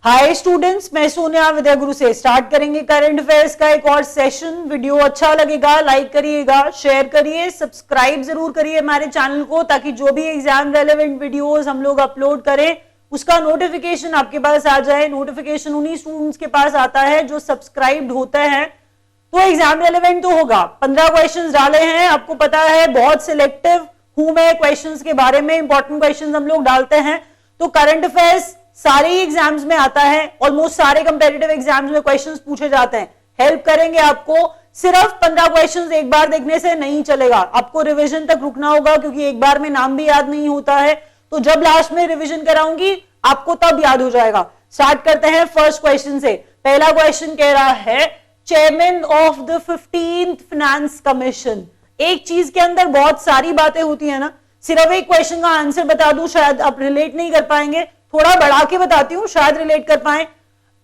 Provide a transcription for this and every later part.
Hi students, मैं सोनिया विद्या गुरु से start करेंगे करंट अफेयर्स का एक और सेशन। वीडियो अच्छा लगेगा लाइक करिएगा, शेयर करिए, सब्सक्राइब जरूर करिए हमारे चैनल को, ताकि जो भी एग्जाम रेलेवेंट वीडियोस हम लोग अपलोड करें उसका नोटिफिकेशन आपके पास आ जाए। नोटिफिकेशन उन्हीं स्टूडेंट्स के पास आता है जो सब्सक्राइब्ड होते हैं, तो एग्जाम रेलेवेंट तो होगा। 15 क्वेश्चंस डाले हैं, आपको पता है बहुत सिलेक्टिव हूं मैं क्वेश्चंस के बारे में, इंपॉर्टेंट क्वेश्चंस हम लोग डालते हैं। तो करंट अफेयर्स सारे एग्जाम्स में आता है, ऑलमोस्ट सारे कंपेटिटिव एग्जाम्स में क्वेश्चंस पूछे जाते हैं। हेल्प करेंगे आपको, सिर्फ 15 क्वेश्चंस एक बार देखने से नहीं चलेगा, आपको रिवीजन तक रुकना होगा, क्योंकि एक बार में नाम भी याद नहीं होता है। तो जब लास्ट में रिवीजन कराऊंगी आपको तब याद हो जाएगा। स्टार्ट करते हैं फर्स्ट क्वेश्चन से। पहला क्वेश्चन कह रहा है chairman of the 15th finance commission. एक चीज के अंदर बहुत सारी बातें होती है ना, सिर्फ एक क्वेश्चन का आंसर बता दूं शायद आप रिलेट नहीं कर पाएंगे, थोड़ा बढ़ा के बताती हूं शायद रिलेट कर पाए।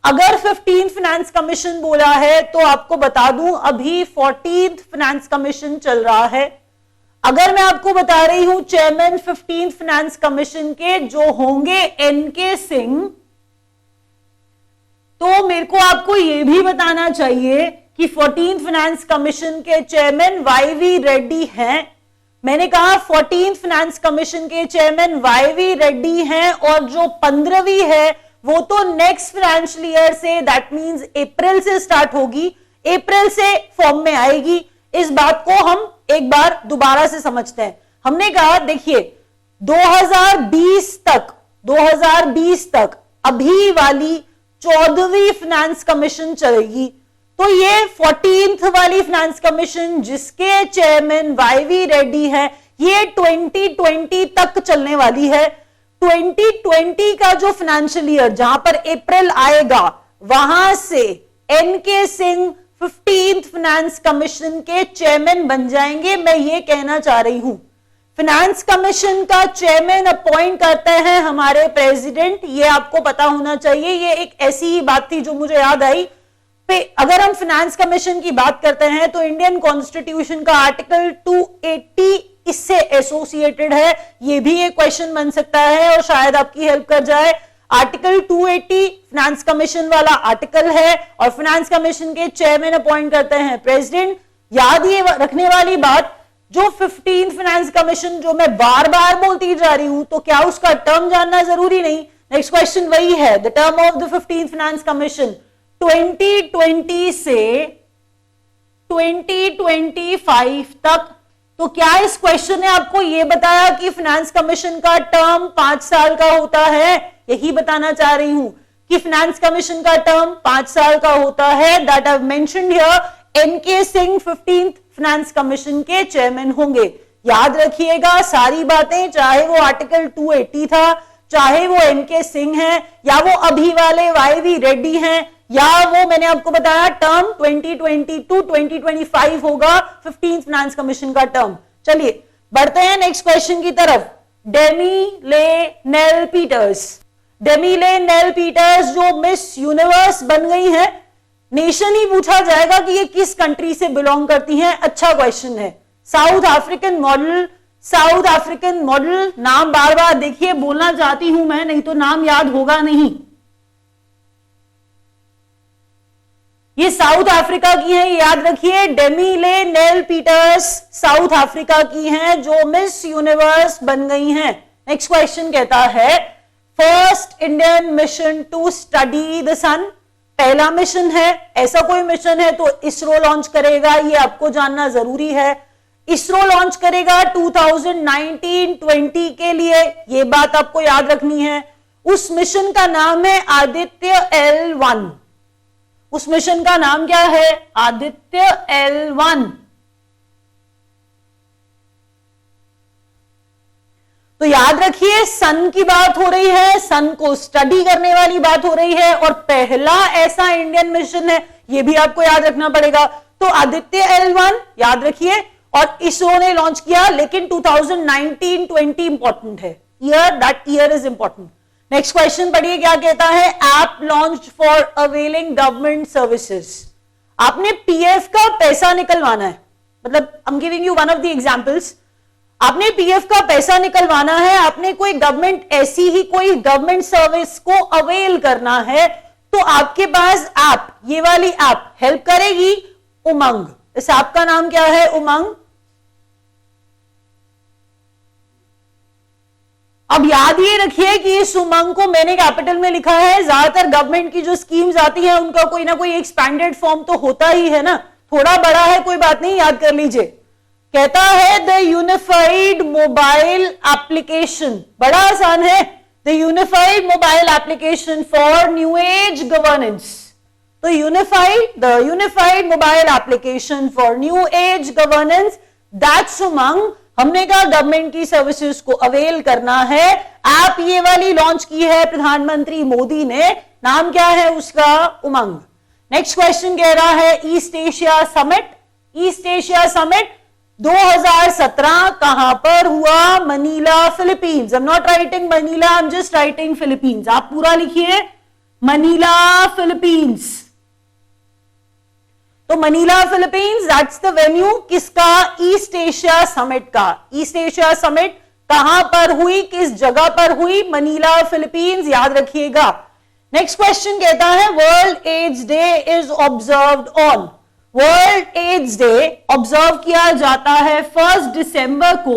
अगर 15th फाइनेंस कमीशन बोला है तो आपको बता दूं अभी 14th फाइनेंस कमीशन चल रहा है। अगर मैं आपको बता रही हूं चेयरमैन 15th फाइनेंस कमीशन के जो होंगे एनके सिंह, तो मेरे को आपको यह भी बताना चाहिए कि 14th फाइनेंस कमीशन के चेयरमैन वाईवी रेड्डी हैं। मैंने कहा 14th फाइनेंस कमीशन के चेयरमैन वाईवी रेड्डी हैं, और जो 15वीं है वो तो नेक्स्ट फाइनेंशियल ईयर से, दैट मींस अप्रैल से स्टार्ट होगी, अप्रैल से फॉर्म में आएगी। इस बात को हम एक बार दोबारा से समझते हैं। हमने कहा देखिए 2020 तक अभी वाली 14वीं फाइनेंस कमीशन चलेगी, तो ये 14th वाली फाइनेंस कमीशन जिसके चेयरमैन वाईवी रेड्डी है, ये 2020 तक चलने वाली है। 2020 का जो फाइनेंशियल ईयर जहां पर अप्रैल आएगा, वहां से N K Singh 15th finance commission के चेयरमैन बन जाएंगे। मैं ये कहना चाह रही हूं फाइनेंस कमीशन का चेयरमैन अपॉइंट करते हैं हमारे प्रेसिडेंट, ये आपको पता होना चाहिए। ये एक ऐसी ही बात थी जो मुझे याद आई। अगर हम फाइनेंस कमीशन की बात करते हैं तो इंडियन कॉन्स्टिट्यूशन का आर्टिकल 280 इससे एसोसिएटेड है। ये भी एक क्वेश्चन बन सकता है और शायद आपकी हेल्प कर जाए। आर्टिकल 280 फाइनेंस कमीशन वाला आर्टिकल है, और फाइनेंस कमीशन के चेयरमैन अपॉइंट करते हैं प्रेसिडेंट। याद ये रखने वाली बात, जो 15th फाइनेंस कमीशन जो मैं बार बार बोलती जा रही हूं, तो क्या उसका टर्म जानना जरूरी नहीं? नेक्स्ट क्वेश्चन वही है, the term of the 15th finance commission 2020 से 2025 तक। तो क्या इस क्वेश्चन ने आपको यह बताया कि फाइनेंस कमीशन का टर्म 5 साल का होता है? यही बताना चाह रही हूं कि फाइनेंस कमीशन का टर्म 5 साल का होता है। That I mentioned here, N Singh 15th finance commission के चेयरमैन होंगे। याद रखिएगा सारी बातें, चाहे वो आर्टिकल 280 था, चाहे वो एनके सिंह है, या वो अभी वाले वाईवी रेड्डी हैं, या वो मैंने आपको बताया टर्म 2020 to 2025 होगा 15th फाइनेंस कमीशन का टर्म। चलिए बढ़ते हैं नेक्स्ट क्वेश्चन की तरफ। डेमी ले नेल पीटर्स जो मिस यूनिवर्स बन गई है, नेशन ही पूछा जाएगा कि ये किस कंट्री से बिलोंग करती हैं। अच्छा क्वेश्चन है। साउथ अफ्रीकन मॉडल, नाम बार बार देखिए बोलना चाहती हूं मैं, नहीं तो नाम याद होगा नहीं। ये साउथ अफ्रीका की है, याद रखिए। डेमी ले नेल पीटर्स साउथ अफ्रीका की हैं जो मिस यूनिवर्स बन गई हैं। नेक्स्ट क्वेश्चन कहता है first Indian mission to study the sun. पहला मिशन है, ऐसा कोई मिशन है तो इसरो लॉन्च करेगा, ये आपको जानना जरूरी है। इसरो लॉन्च करेगा 2019-20 के लिए, ये बात आपको याद रखनी है। उस मिशन का नाम है आदित्य L1। उस मिशन का नाम क्या है? आदित्य L1। तो याद रखिए सन की बात हो रही है, सन को स्टडी करने वाली बात हो रही है, और पहला ऐसा इंडियन मिशन है, यह भी आपको याद रखना पड़ेगा। तो आदित्य L1 याद रखिए, और इसरो ने लॉन्च किया, लेकिन 2019-20 इंपॉर्टेंट है, that year is important. Next question पढ़िए क्या कहता है। App launch for availing government services. आपने पीएफ का पैसा निकलवाना है, मतलब I am giving you one of the examples. आपने पीएफ का पैसा निकलवाना है, आपने कोई गवर्नमेंट ऐसी ही कोई गवर्नमेंट सर्विस को अवेल करना है, तो आपके पास ऐप, ये वाली ऐप हेल्प करेगी, उमंग। इस ऐप का नाम क्या है? उमंग। अब याद ये रखिए कि इस उमंग को मैंने कैपिटल में लिखा है। ज्यादातर गवर्नमेंट की जो स्कीम्स आती है उनका कोई ना कोई एक्सपैंडेड फॉर्म तो होता ही है ना, थोड़ा बड़ा है कोई बात नहीं, याद कर लीजिए। कहता है द यूनिफाइड मोबाइल एप्लीकेशन, बड़ा आसान है, the unified mobile application for new age governance. तो the unified mobile application for new age governance, that's Umang. हमने कहा गवर्नमेंट की सर्विसेज को अवेल करना है, ऐप ये वाली लॉन्च की है प्रधानमंत्री मोदी ने, नाम क्या है उसका? उमंग। नेक्स्ट क्वेश्चन कह रहा है east Asia summit. East Asia summit 2017 कहां पर हुआ? Manila, Philippines. I am not writing Manila, I am just writing Philippines. आप पूरा लिखिए, मनीला, फिलीपींस। तो Manila, Philippines, that's the venue किसका? ईस्ट एशिया समिट का। ईस्ट एशिया समिट कहां पर हुई, किस जगह पर हुई? मनीला, फिलीपींस, याद रखिएगा। नेक्स्ट क्वेश्चन कहता है world AIDS day is observed on. World AIDS day observe किया जाता है 1 दिसंबर को।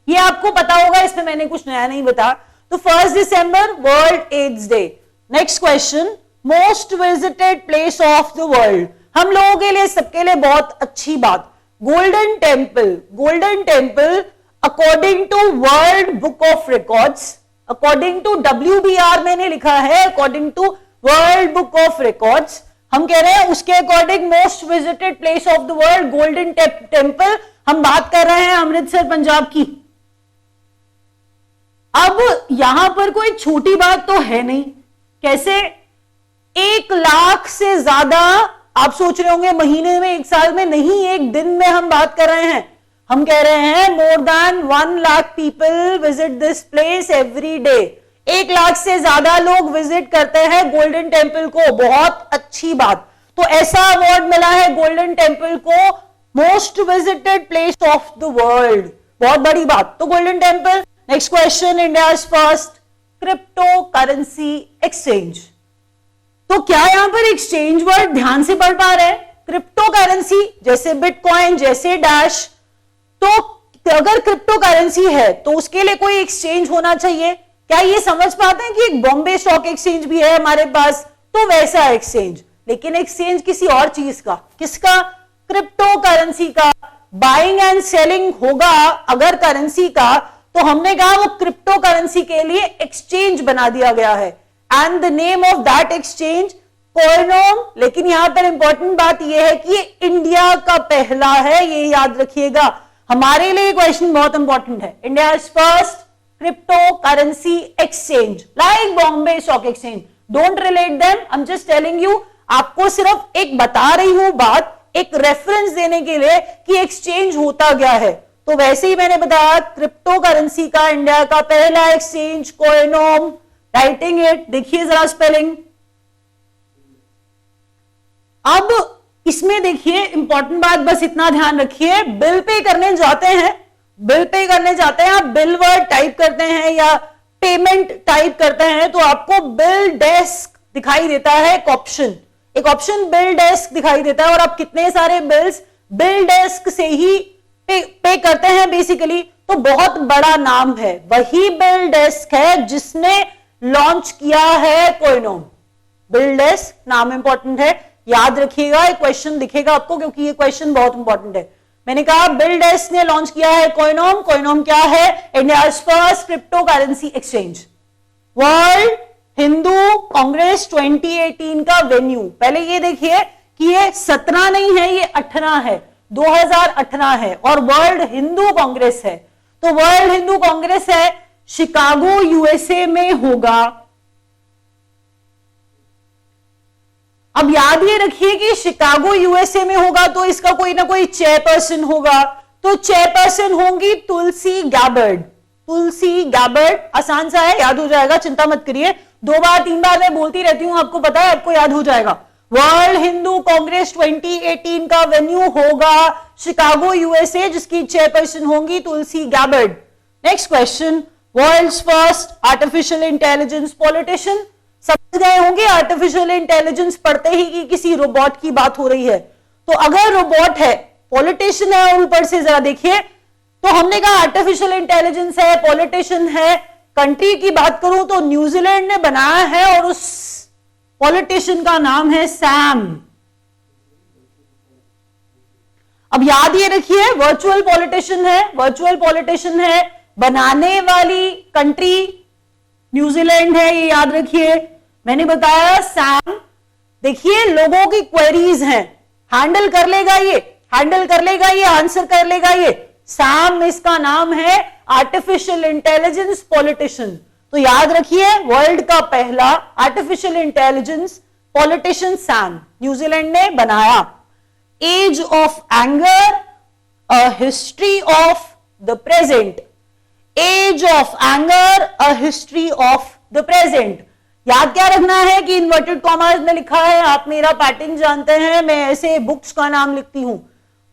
ये आपको पता होगा, इसमें मैंने कुछ नया नहीं बताया। तो 1 दिसंबर World AIDS Day. Next question, most visited place of the world. हम लोगों के लिए, सबके लिए बहुत अच्छी बात, Golden Temple. Golden Temple according to World Book of Records, according to WBR मैंने लिखा है, according to World Book of Records, हम कह रहे हैं उसके according most visited place of the world Golden Temple. हम बात कर रहे हैं अमृतसर पंजाब की। अब यहां पर कोई छोटी बात तो है नहीं। कैसे? 1 लाख से ज्यादा, आप सोच रहे होंगे महीने में, 1 साल में नहीं, 1 दिन में हम बात कर रहे हैं। हम कह रहे हैं more than 1 lakh people visit this place every day. 1 lakh से ज्यादा लोग विजिट करते हैं गोल्डन टेम्पल को, बहुत अच्छी बात। तो ऐसा अवार्ड मिला है गोल्डन टेम्पल को, most visited place of the world, बहुत बड़ी बात। तो golden temple. Next question, India's first crypto currency exchange. तो क्या यहां पर एक्सचेंज वर्ड ध्यान से पढ़ पा रहे हैं? क्रिप्टो करेंसी जैसे बिटकॉइन, जैसे डैश। तो अगर क्रिप्टो करेंसी है तो उसके लिए कोई एक्सचेंज होना चाहिए। क्या ये समझ पाते हैं कि एक बॉम्बे स्टॉक एक्सचेंज भी है हमारे पास, तो वैसा एक्सचेंज, लेकिन एक्सचेंज किसी और चीज का। किसका? क्रिप्टो करेंसी का। बाइंग एंड सेलिंग होगा अगर करेंसी का, तो हमने कहा वो क्रिप्टो करेंसी के लिए एक्सचेंज बना दिया गया है। And the name of that exchange Coinome. लेकिन यहां पर इंपॉर्टेंट बात यह है कि ये इंडिया का पहला है, ये याद रखिएगा। हमारे लिए क्वेश्चन बहुत इंपॉर्टेंट है। India first crypto currency exchange like Bombay stock exchange. Don't relate them, I am just telling you. आपको सिर्फ एक बता रही हूं बात, एक रेफरेंस देने के लिए कि एक्सचेंज होता गया है। तो वैसे ही मैंने बताया क्रिप्टो करेंसी का इंडिया का पहला एक्सचेंज कोइनोम। राइटिंग इट, देखिए जरा स्पेलिंग। अब इसमें देखिए इंपॉर्टेंट बात, बस इतना ध्यान रखिए, बिल पे करने जाते हैं, बिल पे करने जाते हैं, आप बिल वर्ड टाइप करते हैं या पेमेंट टाइप करते हैं, तो आपको बिल डेस्क दिखाई देता है। एक ऑप्शन बिल डेस्क दिखाई देता है, और आप कितने सारे बिल्स बिल डेस्क से ही पे करते हैं बेसिकली। तो बहुत बड़ा नाम है, वही बिल डेस्क है जिसने लॉन्च किया है कोइनोम। बिल डेस्क नाम इंपॉर्टेंट है, याद रखिएगा। एक क्वेश्चन दिखेगा आपको, क्योंकि ये क्वेश्चन बहुत इंपॉर्टेंट है। मैंने कहा बिल डेस्क ने लॉन्च किया है कोइनोम। कोइनोम क्या है? India's first crypto currency exchange. World Hindu Congress 2018 का वेन्यू। पहले ये देखिए कि ये 17 नहीं है, ये 18 है, 2018 है, और वर्ल्ड हिंदू कांग्रेस है। तो वर्ल्ड हिंदू कांग्रेस है, शिकागो यूएसए में होगा। अब याद ये रखिए कि शिकागो यूएसए में होगा तो इसका कोई ना कोई चेयरपर्सन होगा। तो चेयरपर्सन होंगी तुलसी गैबर्ड। तुलसी गैबर्ड, आसान सा है, याद हो जाएगा, चिंता मत करिए। 2 बार 3 बार मैं बोलती रहती हूं, आपको पता है, आपको याद हो जाएगा। वर्ल्ड हिंदू कांग्रेस 2018 का वेन्यू होगा शिकागो यूएसए, जिसकी चेयरपर्सन होंगी तुलसी Gabbard. Next question, world's first artificial intelligence politician. समझ गए होंगे आर्टिफिशियल इंटेलिजेंस पढ़ते ही कि किसी रोबोट की बात हो रही है। तो अगर रोबोट है, पॉलिटिशियन है, ऊपर से जरा देखिए, तो हमने कहा आर्टिफिशियल इंटेलिजेंस है, पॉलिटिशियन है। कंट्री की बात करूं तो न्यूजीलैंड ने बनाया है और उस पॉलिटिशियन का नाम है सैम। अब याद ये रखिए, वर्चुअल पॉलिटिशियन है, वर्चुअल पॉलिटिशियन है, बनाने वाली कंट्री न्यूजीलैंड है, ये याद रखिए। मैंने बताया सैम, देखिए लोगों की क्वेरीज हैं, हैंडल कर लेगा ये, हैंडल कर लेगा ये, आंसर कर लेगा ये। सैम इसका नाम है, आर्टिफिशियल इंटेलिजेंस पॉलिटिशियन। तो याद रखिए, वर्ल्ड का पहला artificial intelligence politician Sam, New Zealand ने बनाया। Age of anger, a history of the present. Age of anger, a history of the present. याद क्या रखना है कि इन्वर्टेड कॉमास में लिखा है, आप मेरा पैटर्न जानते हैं, मैं ऐसे बुक्स का नाम लिखती हूं।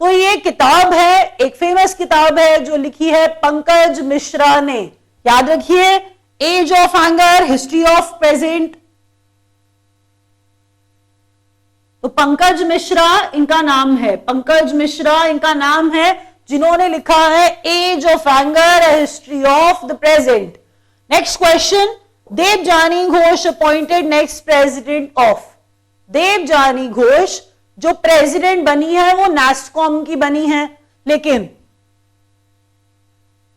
तो ये किताब है, एक फेमस किताब है जो लिखी है पंकज मिश्रा ने। याद रखिए, age of anger, history of present. तो पंकज मिश्रा इनका नाम है, पंकज मिश्रा इनका नाम है, जिन्होंने लिखा है age of anger, a history of the present. Next question, Devjani Ghosh appointed next president of. Devjani Ghosh जो प्रेसिडेंट बनी है वो नैस्कॉम की बनी है, लेकिन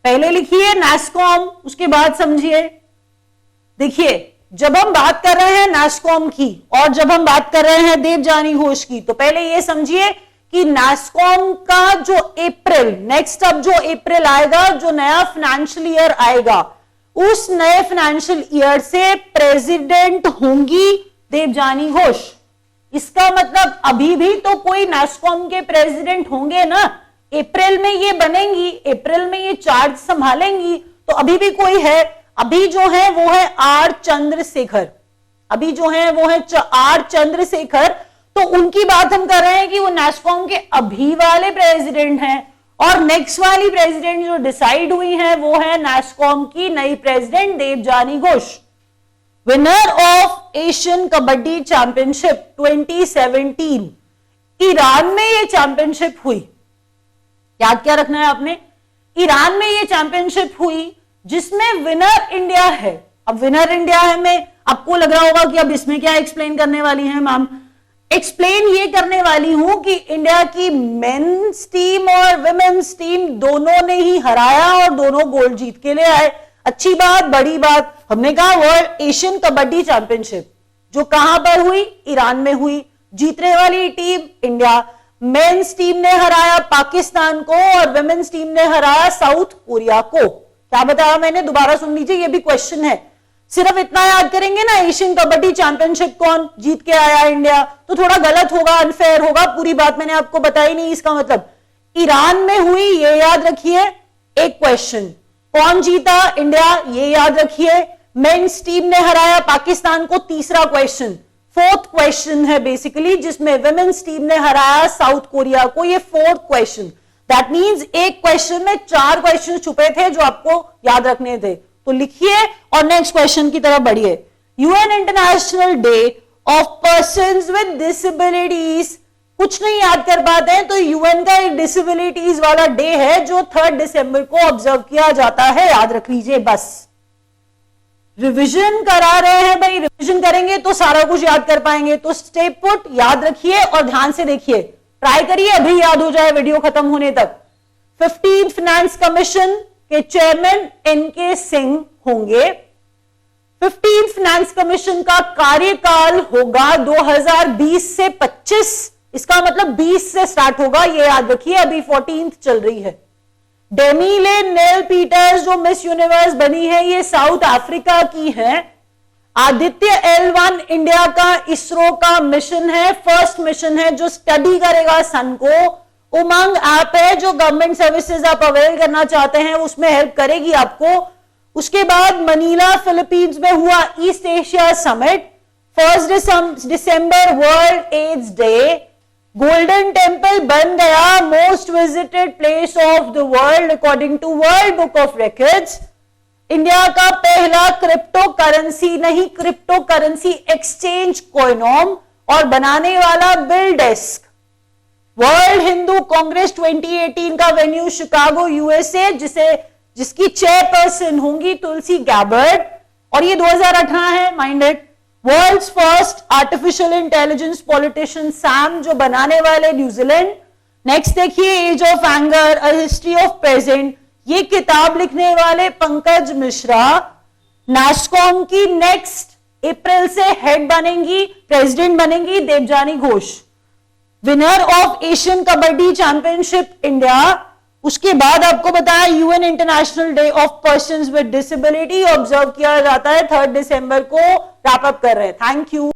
पहले लिखिए नैस्कॉम, उसके बाद समझिए। देखिए, जब हम बात कर रहे हैं नैस्कॉम की और जब हम बात कर रहे हैं देवजानी घोष की, तो पहले ये समझिए कि नैस्कॉम का जो अप्रैल, नेक्स्ट अब जो अप्रैल आएगा, जो नया फाइनेंशियल ईयर आएगा, उस नए फाइनेंशियल ईयर से प्रेसिडेंट होंगी देवजानी घोष। इसका मतलब अभी भी तो कोई नैस्कॉम के प्रेसिडेंट होंगे ना, अप्रैल में ये बनेंगी, अप्रैल में ये चार्ज संभालेंगी, तो अभी भी कोई है। अभी जो है वो है आर चंद्रशेखर, अभी जो है वो है आर चंद्रशेखर। तो उनकी बात हम कर रहे हैं कि वो नैस्कॉम के अभी वाले प्रेसिडेंट हैं, और नेक्स्ट वाली प्रेसिडेंट जो डिसाइड हुई है वो है नैस्कॉम की नई president Devjani Ghosh. Winner of Asian kabaddi championship 2017, Iran में ये चैंपियनशिप हुई। याद क्या रखना है आपने, ईरान में ये चैंपियनशिप हुई जिसमें विनर इंडिया है। अब विनर इंडिया है में आपको लग रहा होगा कि अब इसमें क्या एक्सप्लेन करने वाली है मैम। एक्सप्लेन ये करने वाली हूं कि इंडिया की मेंस टीम और विमेन्स टीम दोनों ने ही हराया और दोनों गोल्ड जीत के ले आए। अच्छी बात, बड़ी बात। हमने कहा वर्ल्ड एशियन कबड्डी चैंपियनशिप जो कहां पर हुई, ईरान में हुई। जीतने वाली टीम इंडिया, मेंस टीम ने हराया पाकिस्तान को और विमेन्स टीम ने हराया साउथ कोरिया को। क्या बताया मैंने, दोबारा सुन लीजिए, ये भी क्वेश्चन है। सिर्फ इतना याद करेंगे ना, एशियन कबड्डी चैंपियनशिप कौन जीत के आया इंडिया, तो थोड़ा गलत होगा, अनफेयर होगा। पूरी बात मैंने आपको बताई नहीं, इसका मतलब ईरान में हुई, ये याद रखिए। एक क्वेश्चन, कौन जीता, इंडिया, ये याद रखिए। मेंस टीम ने हराया पाकिस्तान को, तीसरा क्वेश्चन। फोर्थ क्वेश्चन है बेसिकली जिसमें विमेन्स टीम ने हराया साउथ कोरिया को, ये फोर्थ क्वेश्चन। दैट मींस एक क्वेश्चन में 4 क्वेश्चन छुपे थे जो आपको याद रखने थे। तो लिखिए और नेक्स्ट क्वेश्चन की तरफ बढ़िए। UN international day of persons with disabilities, कुछ नहीं याद कर पाते हैं तो यूएन का एक डिसेबिलिटीज वाला डे है जो 3 दिसंबर को ऑब्जर्व किया जाता है, याद रख लीजिए। बस रिवीजन करा रहे हैं भाई, रिवीजन करेंगे तो सारा कुछ याद कर पाएंगे। तो स्टे पुट, याद रखिए और ध्यान से देखिए, ट्राई करिए अभी याद हो जाए वीडियो खत्म होने तक। 15th फाइनेंस कमीशन के चेयरमैन एनके सिंह होंगे। 15th फाइनेंस कमीशन का कार्यकाल होगा 2020 से 25, इसका मतलब 20 से स्टार्ट होगा, ये याद रखिए। अभी 14th चल रही है। डेमीले नेल पीटर्स जो मिस यूनिवर्स बनी है, ये साउथ अफ्रीका की है। आदित्य L1 इंडिया का इसरो का मिशन है, फर्स्ट मिशन है जो स्टडी करेगा सन को। उमंग ऐप है जो गवर्नमेंट सर्विसेज आप अवेल करना चाहते हैं उसमें हेल्प करेगी आपको। उसके बाद मनीला फिलीपींस में हुआ ईस्ट एशिया समिट, 1 दिसंबर World AIDS Day, Golden Temple बन गया most visited place of the world according to World Book of Records. India का पहला क्रिप्टो करेंसी नहीं, क्रिप्टो करेंसी एक्सचेंज कोइनोम और बनाने वाला बिलडेस्क। वर्ल्ड हिंदू कांग्रेस 2018 का वेन्यू शिकागो यूएसए, जिसकी चेयरपर्सन होंगी तुलसी गैबर्ड, और ये 2018 है, mind it. World's first artificial intelligence politician Sam, जो बनाने वाले न्यूजीलैंड। नेक्स्ट देखिए, age of anger a history of present, ये किताब लिखने वाले पंकज मिश्रा। नास्कॉम की नेक्स्ट अप्रैल से हेड बनेंगी, प्रेसिडेंट बनेंगी Devjani Ghosh. Winner of Asian kabaddi championship India. उसके बाद आपको बताया UN international day of persons with disability observe किया जाता है 3 दिसंबर को, रैप अप कर रहे हैं। Thank you.